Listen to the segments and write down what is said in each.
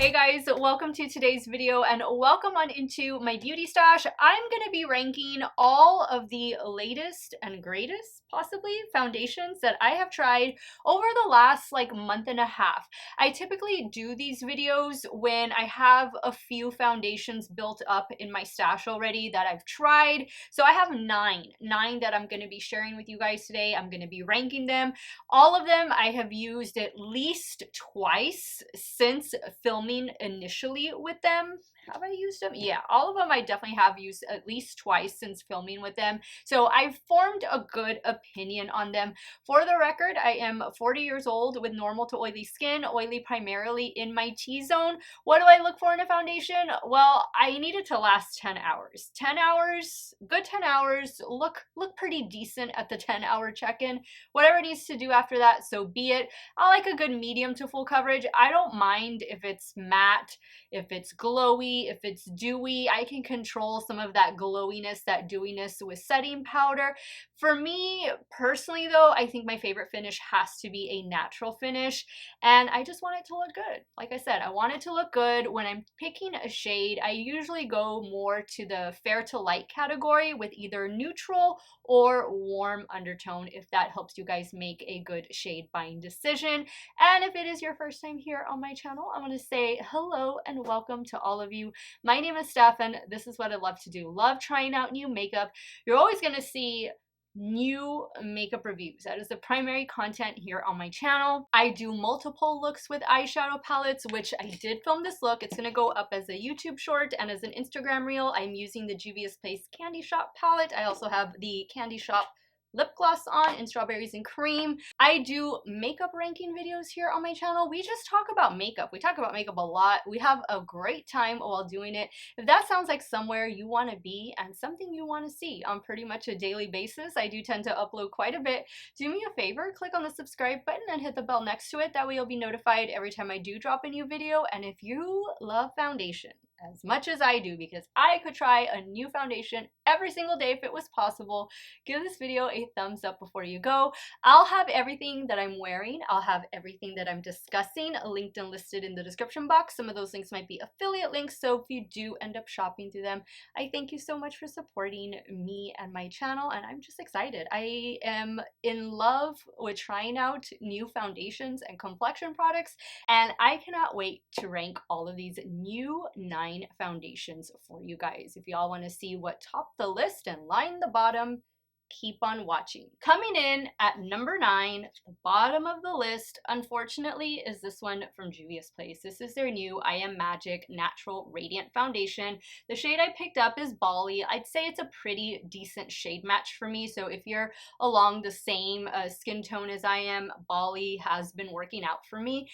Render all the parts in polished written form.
Hey guys, welcome to today's video and welcome on into my beauty stash. I'm going to be ranking all of the latest and greatest, possibly, foundations that I have tried over the last month and a half. I typically do these videos when I have a few foundations built up in my stash already that I've tried. So I have nine that I'm going to be sharing with you guys today. I'm going to be ranking them. All of them I have used at least twice since filming initially with them. Have I used them? Yeah, all of them I definitely have used at least twice since filming with them. So I've formed a good opinion on them. For the record, I am 40 years old with normal to oily skin, oily primarily in my T-zone. What do I look for in a foundation? Well, I need it to last 10 hours. 10 hours, good 10 hours, look pretty decent at the 10-hour check-in. Whatever it needs to do after that, so be it. I like a good medium to full coverage. I don't mind if it's matte, if it's glowy, if it's dewy. I can control some of that glowiness, that dewiness with setting powder. For me personally though, I think my favorite finish has to be a natural finish, and I just want it to look good. Like I said, I want it to look good. When I'm picking a shade, I usually go more to the fair to light category with either neutral or warm undertone, if that helps you guys make a good shade buying decision. And if it is your first time here on my channel, I want to say hello and welcome to all of you. My name is Steff, and this is what I love to do. Love trying out new makeup. You're always going to see new makeup reviews. That is the primary content here on my channel. I do multiple looks with eyeshadow palettes, which I did film this look. It's going to go up as a YouTube short and as an Instagram reel. I'm using the Juvia's Place Candy Shop palette. I also have the Candy Shop lip gloss on in Strawberries and Cream. I do makeup ranking videos here on my channel. We just talk about makeup. We talk about makeup a lot. We have a great time while doing it. If that sounds like somewhere you want to be and something you want to see on pretty much a daily basis, I do tend to upload quite a bit. Do me a favor, click on the subscribe button and hit the bell next to it. That way you'll be notified every time I do drop a new video. And if you love foundation as much as I do, because I could try a new foundation every single day if it was possible, give this video a thumbs up before you go. I'll have everything that I'm wearing, I'll have everything that I'm discussing linked and listed in the description box. Some of those links might be affiliate links, so if you do end up shopping through them, I thank you so much for supporting me and my channel, and I'm just excited. I am in love with trying out new foundations and complexion products, and I cannot wait to rank all of these new 9 foundations for you guys. If y'all want to see what top the list and line the bottom, keep on watching. Coming in at number 9, the bottom of the list, unfortunately, is this one from Juvia's Place. This is their new I Am Magic Natural Radiant Foundation. The shade I picked up is Bali. I'd say it's a pretty decent shade match for me, so if you're along the same skin tone as I am, Bali has been working out for me.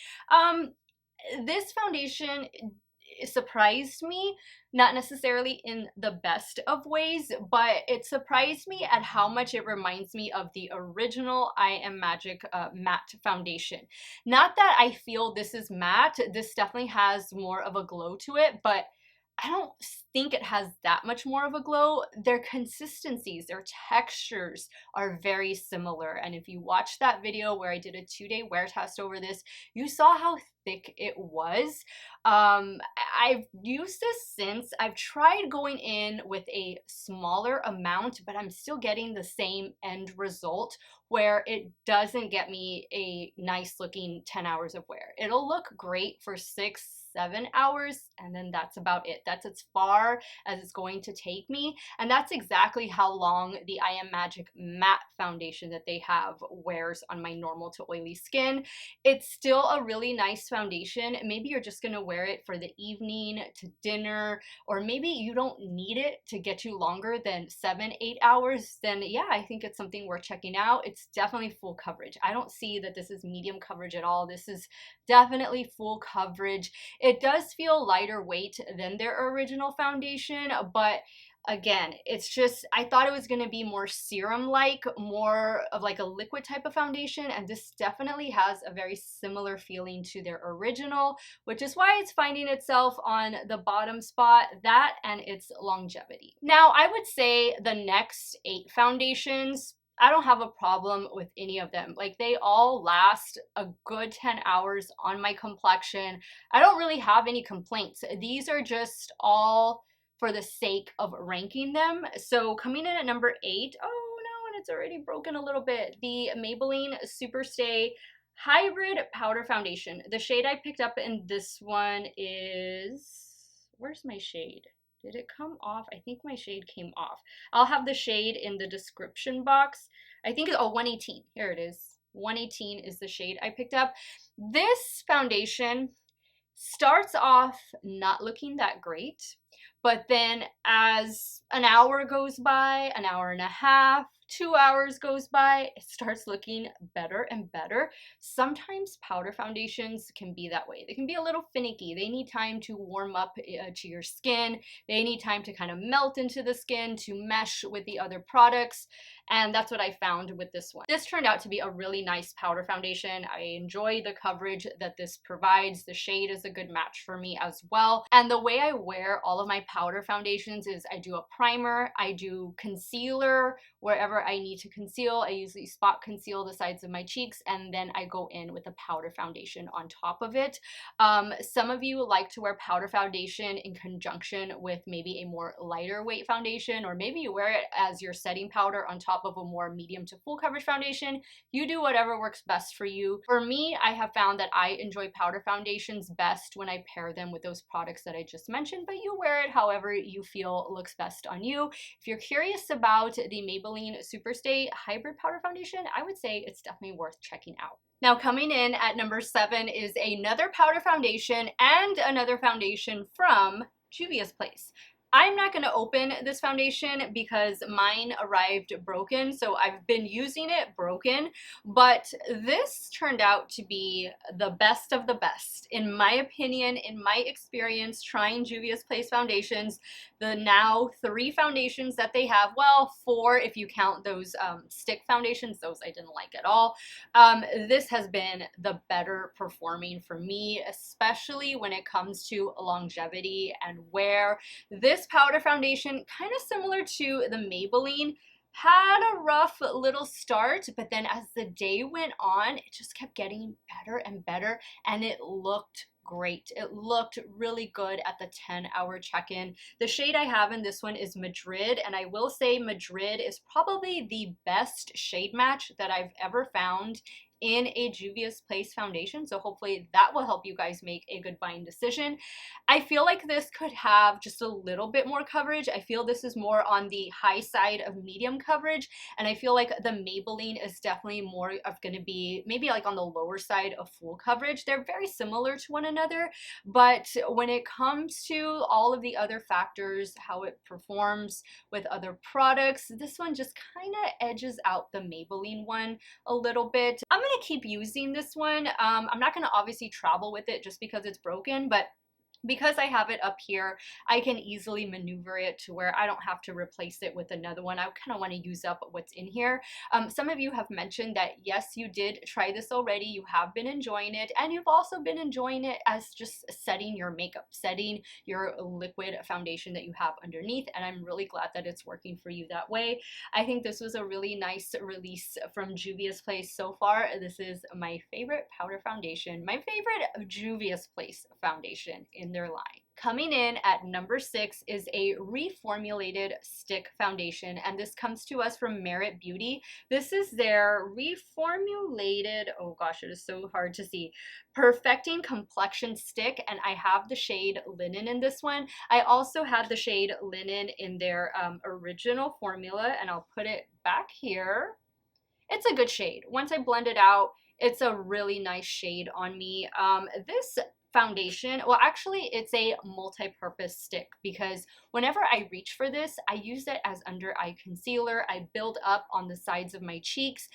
This foundation surprised me, not necessarily in the best of ways, but it surprised me at how much it reminds me of the original I Am Magic matte foundation. Not that I feel this is matte, this definitely has more of a glow to it, but I don't think it has that much more of a glow. Their consistencies, their textures are very similar. And if you watched that video where I did a 2-day wear test over this, you saw how thick it was. I've used this since. I've tried going in with a smaller amount, but I'm still getting the same end result where it doesn't get me a nice looking 10 hours of wear. It'll look great for 6-7 hours, and then that's about it. That's as far as it's going to take me, and that's exactly how long the I Am Magic matte foundation that they have wears on my normal to oily skin. It's still a really nice foundation. Maybe you're just gonna wear it for the evening, to dinner, or maybe you don't need it to get you longer than 7-8 hours, then yeah, I think it's something worth checking out. It's definitely full coverage. I don't see that this is medium coverage at all. This is definitely full coverage. It does feel lighter weight than their original foundation, but again, it's just, I thought it was going to be more serum-like, more of like a liquid type of foundation, and this definitely has a very similar feeling to their original, which is why it's finding itself on the bottom spot, that and its longevity. Now, I would say the next 8 foundations I don't have a problem with any of them. Like, they all last a good 10 hours on my complexion. I don't really have any complaints. These are just all for the sake of ranking them. So coming in at number 8, oh no, and it's already broken a little bit. The Maybelline Superstay Hybrid Powder Foundation. The shade I picked up in this one is, where's my shade? Did it come off? I think my shade came off. I'll have the shade in the description box. I think, oh, 118. Here it is. 118 is the shade I picked up. This foundation starts off not looking that great, but then as an hour goes by, an hour and a half, 2 hours goes by, it starts looking better and better. Sometimes powder foundations can be that way. They can be a little finicky. They need time to warm up to your skin. They need time to kind of melt into the skin to mesh with the other products. And that's what I found with this one. This turned out to be a really nice powder foundation. I enjoy the coverage that this provides. The shade is a good match for me as well. And the way I wear all of my powder foundations is I do a primer, I do concealer wherever I need to conceal. I usually spot conceal the sides of my cheeks, and then I go in with a powder foundation on top of it. Some of you like to wear powder foundation in conjunction with maybe a more lighter weight foundation, or maybe you wear it as your setting powder on top of a more medium to full coverage foundation. You do whatever works best for you. For me, I have found that I enjoy powder foundations best when I pair them with those products that I just mentioned, but you wear it however you feel looks best on you. If you're curious about the Maybelline Superstay Hybrid Powder Foundation, I would say it's definitely worth checking out. Now, coming in at number 7 is another powder foundation and another foundation from Juvia's Place. I'm not going to open this foundation because mine arrived broken, so I've been using it broken, but this turned out to be the best of the best. In my opinion, in my experience trying Juvia's Place foundations, the now 3 foundations that they have, well, 4 if you count those stick foundations, those I didn't like at all. This has been the better performing for me, especially when it comes to longevity and wear. This powder foundation, kind of similar to the Maybelline, had a rough little start, but then as the day went on, it just kept getting better and better, and it looked great. It looked really good at the 10-hour check-in. The shade I have in this one is Madrid, and I will say Madrid is probably the best shade match that I've ever found in a Juvia's Place foundation, so hopefully that will help you guys make a good buying decision. I feel like this could have just a little bit more coverage. I feel this is more on the high side of medium coverage, and I feel like the Maybelline is definitely more of going to be maybe like on the lower side of full coverage. They're very similar to one another, but when it comes to all of the other factors, how it performs with other products, this one just kind of edges out the Maybelline one a little bit. I'm going to keep using this one. I'm not going to obviously travel with it just because it's broken, but because I have it up here, I can easily maneuver it to where I don't have to replace it with another one. I kind of want to use up what's in here. Some of you have mentioned that yes, you did try this already, you have been enjoying it, and you've also been enjoying it as just setting your makeup, setting your liquid foundation that you have underneath, and I'm really glad that it's working for you that way. I think this was a really nice release from Juvia's Place so far. This is my favorite powder foundation, my favorite Juvia's Place foundation in their line. Coming in at number 6 is a reformulated stick foundation, and this comes to us from Merit Beauty. This is their reformulated, oh gosh, it is so hard to see, Perfecting Complexion Stick, and I have the shade Linen in this one. I also had the shade Linen in their original formula, and I'll put it back here. It's a good shade. Once I blend it out, it's a really nice shade on me. This foundation, well, actually it's a multi-purpose stick, because whenever I reach for this, I use it as under eye concealer. I build up on the sides of my cheeks.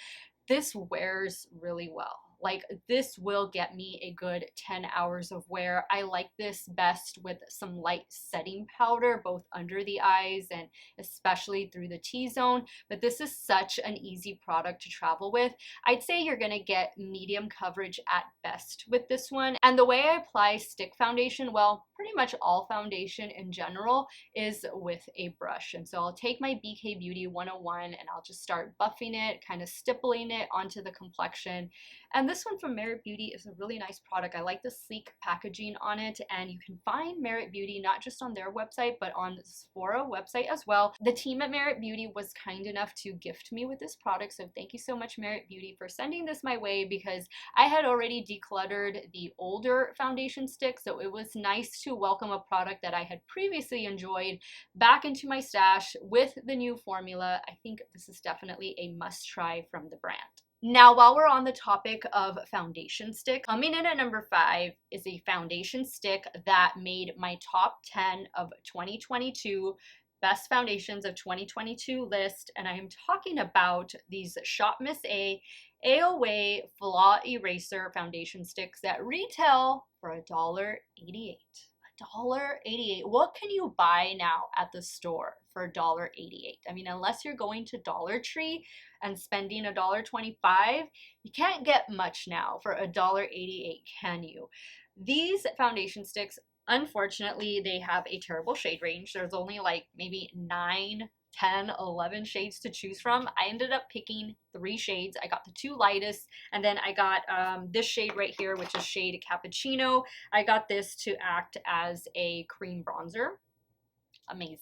This wears really well. Like, this will get me a good 10 hours of wear. I like this best with some light setting powder, both under the eyes and especially through the T-zone. But this is such an easy product to travel with. I'd say you're gonna get medium coverage at best with this one. And the way I apply stick foundation, well, pretty much all foundation in general, is with a brush. And so I'll take my BK Beauty 101 and I'll just start buffing it, kind of stippling it onto the complexion. And this one from Merit Beauty is a really nice product. I like the sleek packaging on it, and you can find Merit Beauty not just on their website, but on the Sephora website as well. The team at Merit Beauty was kind enough to gift me with this product, so thank you so much, Merit Beauty, for sending this my way, because I had already decluttered the older foundation stick, so it was nice to welcome a product that I had previously enjoyed back into my stash with the new formula. I think this is definitely a must-try from the brand. Now, while we're on the topic of foundation stick, coming in at number 5 is a foundation stick that made my top 10 of 2022 best foundations of 2022 list, and I am talking about these Shop Miss A AOA Flaw Eraser foundation sticks that retail for $1.88. $1.88. What can you buy now at the store for $1.88? I mean, unless you're going to Dollar Tree and spending $1.25, you can't get much now for $1.88, can you? These foundation sticks, unfortunately, they have a terrible shade range. There's only like maybe 9, 10, 11 shades to choose from. I ended up picking 3 shades. I got the 2 lightest, and then I got this shade right here, which is shade Cappuccino. I got this to act as a cream bronzer. Amazing.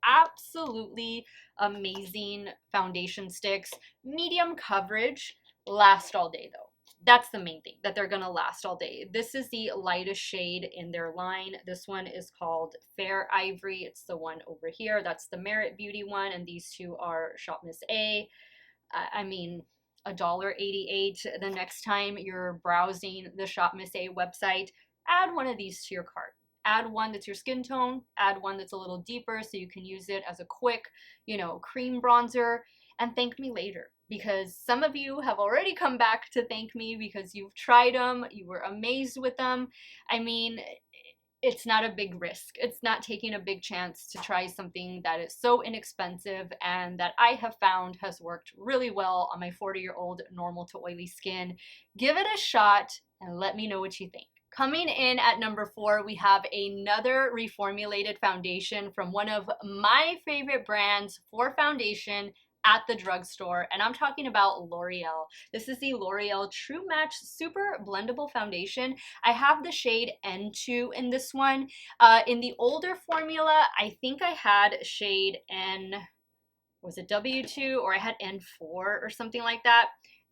Absolutely amazing foundation sticks. Medium coverage, last all day though. That's the main thing, that they're gonna last all day. This is the lightest shade in their line. This one is called Fair Ivory. It's the one over here. That's the Merit Beauty one, and these two are Shop Miss A. I mean, $1.88. The next time you're browsing the Shop Miss A website, add one of these to your cart. Add one that's your skin tone, add one that's a little deeper so you can use it as a quick, cream bronzer, and thank me later. Because some of you have already come back to thank me because you've tried them, you were amazed with them. I mean, it's not a big risk. It's not taking a big chance to try something that is so inexpensive and that I have found has worked really well on my 40-year-old normal to oily skin. Give it a shot and let me know what you think. Coming in at number 4, we have another reformulated foundation from one of my favorite brands for foundation at the drugstore, and I'm talking about L'Oreal. This is the L'Oreal True Match Super Blendable Foundation. I have the shade N2 in this one. In the older formula, I think I had shade N, was it W2, or I had N4 or something like that.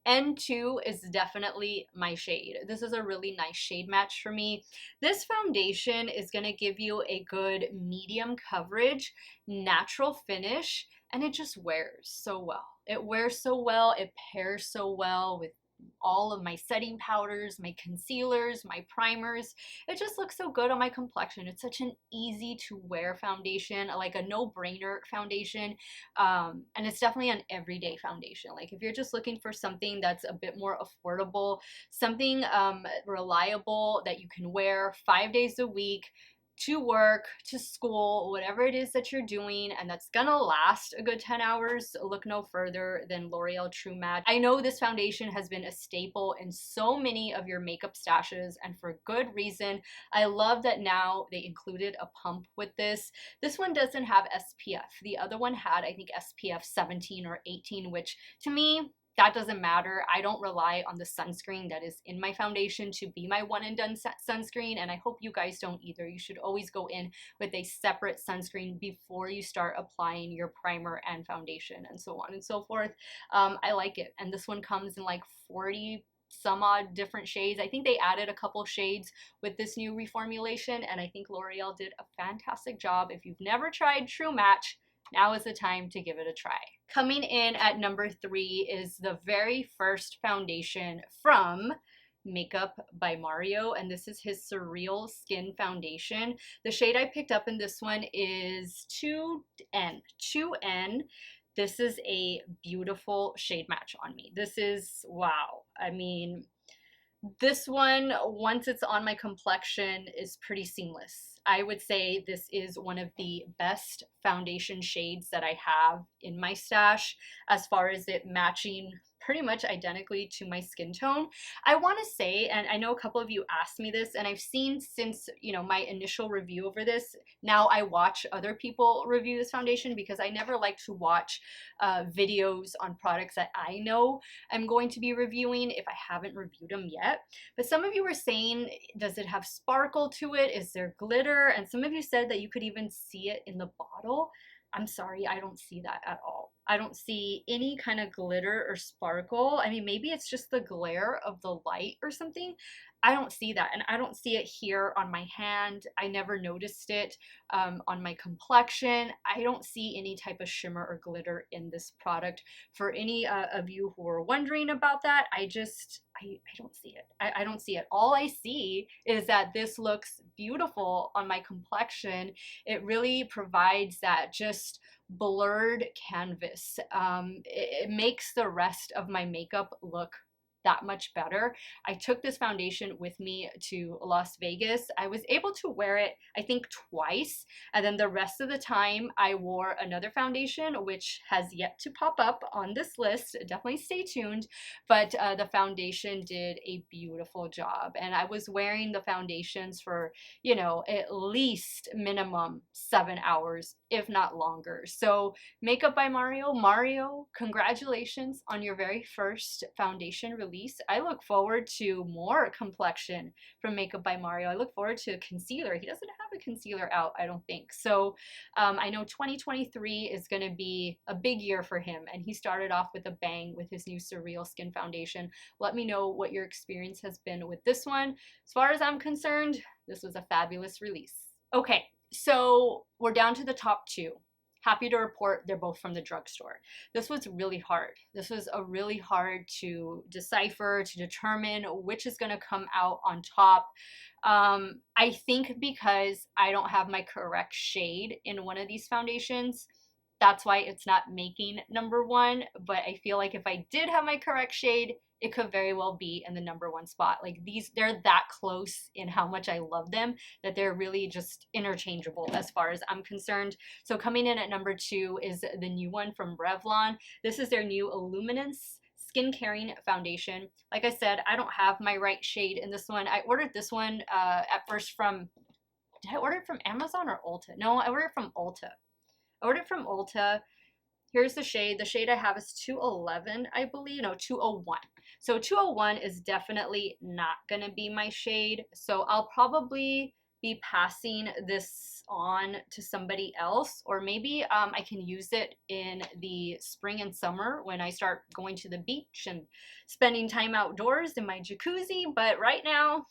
N2 is definitely my shade. This is a really nice shade match for me. This foundation is going to give you a good medium coverage, natural finish, and it just wears so well. It wears so well. It pairs so well with all of my setting powders, my concealers, my primers. It just looks so good on my complexion. It's such an easy to wear foundation, like a no-brainer foundation, and it's definitely an everyday foundation. Like if you're just looking for something that's a bit more affordable, something reliable that you can wear 5 days a week, to work, to school, whatever it is that you're doing, and that's gonna last a good 10 hours, look no further than L'Oreal True Match. I know this foundation has been a staple in so many of your makeup stashes, and for good reason. I love that now they included a pump with this. This one doesn't have SPF. The other one had, I think, SPF 17 or 18, which to me, that doesn't matter. I don't rely on the sunscreen that is in my foundation to be my one and done sunscreen, and I hope you guys don't either. You should always go in with a separate sunscreen before you start applying your primer and foundation and so on and so forth. I like it, and this one comes in like 40 some odd different shades. I think they added a couple shades with this new reformulation, and I think L'Oreal did a fantastic job. If you've never tried True Match, now is the time to give it a try. Coming in at number 3 is the very first foundation from Makeup by Mario, and this is his Surrealskin foundation. The shade I picked up in this one is 2N. 2N. This is a beautiful shade match on me. This is, wow. I mean, This one, once it's on my complexion, is pretty seamless. I would say this is one of the best foundation shades that I have in my stash as far as it matching pretty much identically to my skin tone. I want to say, and I know a couple of you asked me this, and I've seen since, you know, my initial review over this, now I watch other people review this foundation because I never like to watch videos on products that I know I'm going to be reviewing if I haven't reviewed them yet. But some of you were saying, does it have sparkle to it? Is there glitter? And some of you said that you could even see it in the bottle. I'm sorry, I don't see that at all. I don't see any kind of glitter or sparkle. I mean, maybe it's just the glare of the light or something. I don't see that, and I don't see it here on my hand. I never noticed it on my complexion. I don't see any type of shimmer or glitter in this product. For any of you who are wondering about that, I don't see it. I don't see it. All I see is that this looks beautiful on my complexion. It really provides that just blurred canvas. It makes the rest of my makeup look that much better. I took this foundation with me to Las Vegas. I was able to wear it, I think, twice, and then the rest of the time I wore another foundation, which has yet to pop up on this list. Definitely stay tuned, but the foundation did a beautiful job, and I was wearing the foundations for, you know, at least minimum 7 hours, if not longer. So Makeup by Mario, congratulations on your very first foundation release. I look forward to more complexion from Makeup by Mario. I look forward to a concealer. He doesn't have a concealer out, I don't think. So I know 2023 is going to be a big year for him, and he started off with a bang with his new Surrealskin foundation. Let me know what your experience has been with this one. As far as I'm concerned, this was a fabulous release. Okay, so we're down to the top two. Happy to report they're both from the drugstore. This was really hard. This was a really hard to decipher, to determine which is going to come out on top. I think because I don't have my correct shade in one of these foundations, that's why it's not making number one. But I feel like if I did have my correct shade, it could very well be in the number one spot. Like these, they're that close in how much I love them that they're really just interchangeable as far as I'm concerned. So coming in at number two is the new one from Revlon. This is their new Illuminance Skin Caring Foundation. Like I said, I don't have my right shade in this one. I ordered this one at first from, did I order it from Amazon or Ulta? No, I ordered it from Ulta. I ordered it from Ulta. Here's the shade. The shade I have is 211, I believe. No, 201. So 201 is definitely not going to be my shade. So I'll probably be passing this on to somebody else, or maybe I can use it in the spring and summer when I start going to the beach and spending time outdoors in my jacuzzi. But right now,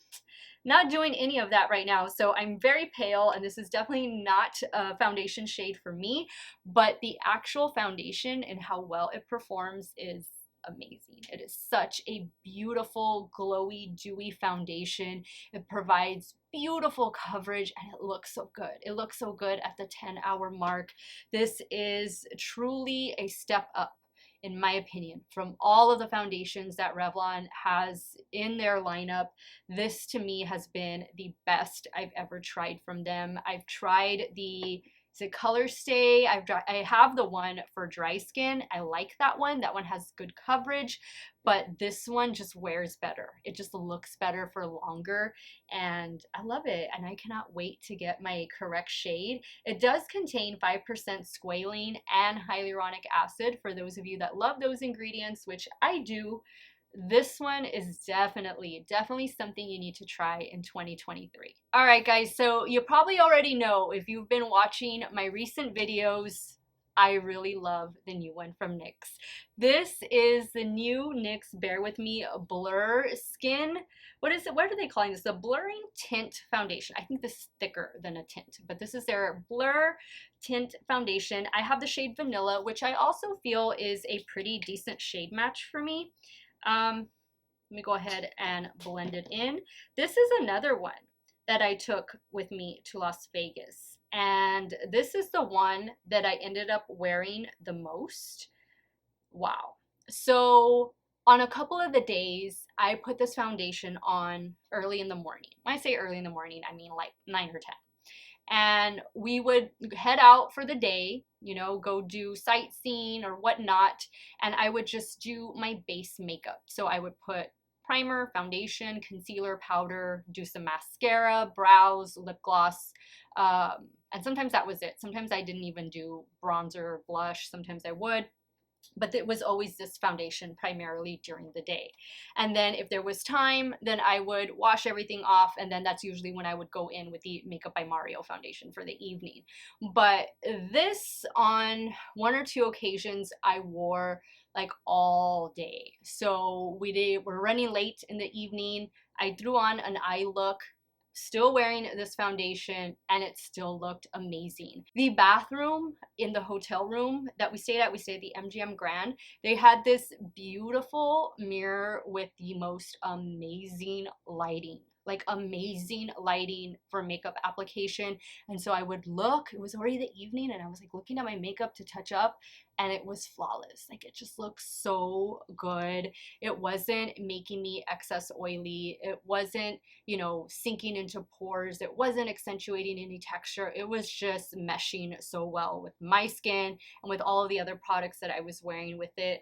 not doing any of that right now. So I'm very pale, and this is definitely not a foundation shade for me, but the actual foundation and how well it performs is amazing. It is such a beautiful, glowy, dewy foundation. It provides beautiful coverage, and it looks so good. It looks so good at the 10-hour mark. This is truly a step up, in my opinion, from all of the foundations that Revlon has in their lineup. This to me has been the best I've ever tried from them. I've tried the Color Stay. I have the one for dry skin. I like that one. That one has good coverage, but this one just wears better. It just looks better for longer, and I love it, and I cannot wait to get my correct shade. It does contain 5% squalene and hyaluronic acid for those of you that love those ingredients, which I do. This one is definitely something you need to try in 2023. All right, guys, so you probably already know, if you've been watching my recent videos, I really love the new one from NYX. This is the new NYX, bear with me, Blur Skin. What is it? What are they calling this? The Blurring Tint Foundation. I think this is thicker than a tint, but this is their Blur Tint Foundation. I have the shade Vanilla, which I also feel is a pretty decent shade match for me. Let me go ahead and blend it in. This is another one that I took with me to Las Vegas, and this is the one that I ended up wearing the most. Wow. So on a couple of the days, I put this foundation on early in the morning. When I say early in the morning, I mean like 9 or 10. And we would head out for the day, you know, go do sightseeing or whatnot, and I would just do my base makeup. So I would put primer, foundation, concealer, powder, do some mascara, brows, lip gloss, and sometimes that was it. Sometimes I didn't even do bronzer or blush. Sometimes I would. But it was always this foundation primarily during the day. And then if there was time, then I would wash everything off, and then that's usually when I would go in with the Makeup by Mario foundation for the evening. But this, on 1 or 2 occasions, I wore like all day. So we're running late in the evening. I threw on an eye look, still wearing this foundation, and it still looked amazing. The bathroom in the hotel room that we stayed at the MGM Grand, they had this beautiful mirror with the most amazing lighting. Like amazing lighting for makeup application. And so I would look, it was already the evening, and I was like looking at my makeup to touch up, and it was flawless. Like it just looked so good. It wasn't making me excess oily. It wasn't, you know, sinking into pores. It wasn't accentuating any texture. It was just meshing so well with my skin and with all of the other products that I was wearing with it.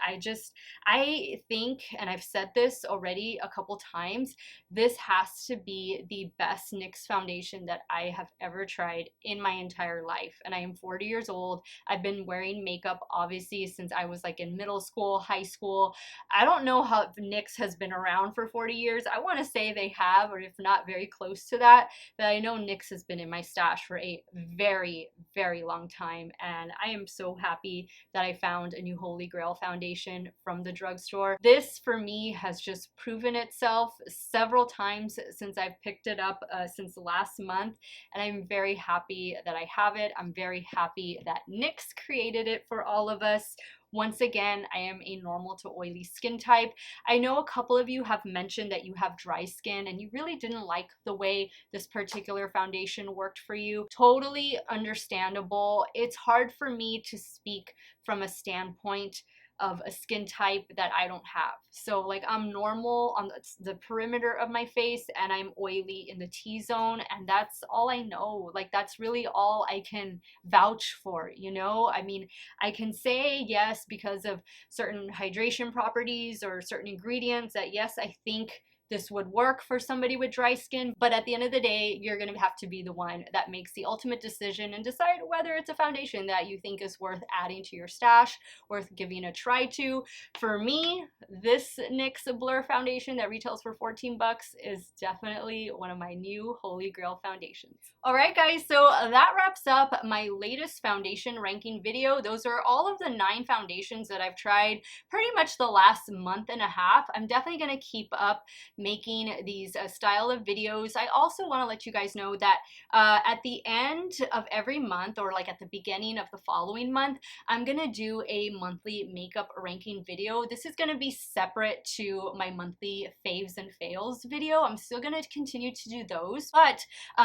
I think, and I've said this already a couple times, this has to be the best NYX foundation that I have ever tried in my entire life. And I am 40 years old. I've been wearing makeup obviously since I was like in middle school, high school. I don't know how NYX has been around for 40 years. I want to say they have, or if not very close to that, but I know NYX has been in my stash for a very, very long time. And I am so happy that I found a new Holy Grail foundation from the drugstore. This for me has just proven itself several times since I've picked it up since last month, and I'm very happy that I have it. I'm very happy that NYX created it for all of us. Once again, I am a normal to oily skin type. I know a couple of you have mentioned that you have dry skin and you really didn't like the way this particular foundation worked for you. Totally understandable. It's hard for me to speak from a standpoint of a skin type that I don't have. So like I'm normal on the perimeter of my face, and I'm oily in the T-zone, and that's all I know. Like that's really all I can vouch for, you know? I mean, I can say yes because of certain hydration properties or certain ingredients that yes, I think this would work for somebody with dry skin, but at the end of the day, you're gonna have to be the one that makes the ultimate decision and decide whether it's a foundation that you think is worth adding to your stash, worth giving a try to. For me, this NYX Blur foundation that retails for 14 bucks is definitely one of my new Holy Grail foundations. All right, guys, so that wraps up my latest foundation ranking video. Those are all of the 9 foundations that I've tried pretty much the last month and a half. I'm definitely gonna keep up making these style of videos. I also want to let you guys know that at the end of every month, or like at the beginning of the following month, I'm gonna do a monthly makeup ranking video. This is gonna be separate to my monthly faves and fails video. I'm still gonna continue to do those, but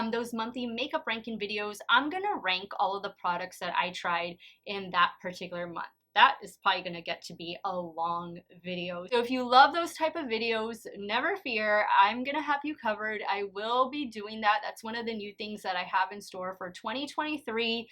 those monthly makeup ranking videos, I'm gonna rank all of the products that I tried in that particular month. That is probably going to get to be a long video. So if you love those type of videos, never fear, I'm going to have you covered. I will be doing that. That's one of the new things that I have in store for 2023.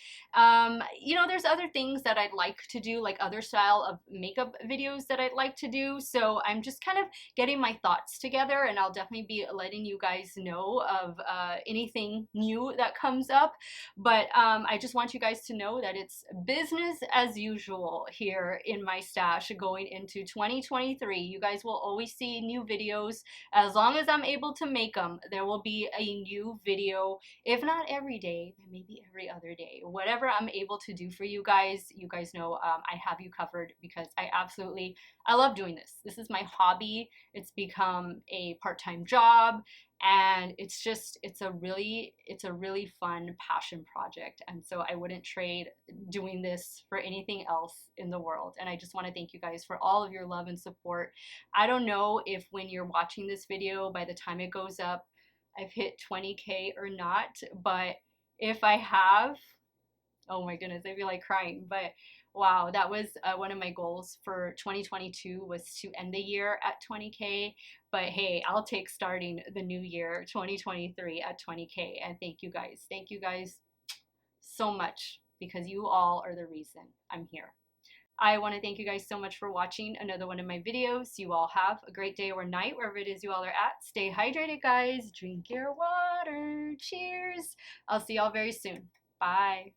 You know, there's other things that I'd like to do, like other style of makeup videos that I'd like to do. So I'm just kind of getting my thoughts together, and I'll definitely be letting you guys know of anything new that comes up. But I just want you guys to know that it's business as usual here in my stash going into 2023. You guys will always see new videos. As long as I'm able to make them, there will be a new video. If not every day, then maybe every other day. Whatever I'm able to do for you guys know I have you covered, because I love doing this. This is my hobby. It's become a part-time job. And it's a really fun passion project, and so I wouldn't trade doing this for anything else in the world. And I just want to thank you guys for all of your love and support. I don't know if when you're watching this video, by the time it goes up, I've hit 20K or not, but if I have, oh my goodness, I feel like crying. But wow, that was one of my goals for 2022 was to end the year at 20K. But hey, I'll take starting the new year 2023 at 20K. And thank you guys so much, because you all are the reason I'm here. I want to thank you guys so much for watching another one of my videos. You all have a great day or night, wherever it is you all are at. Stay hydrated, guys. Drink your water. Cheers. I'll see y'all very soon. Bye.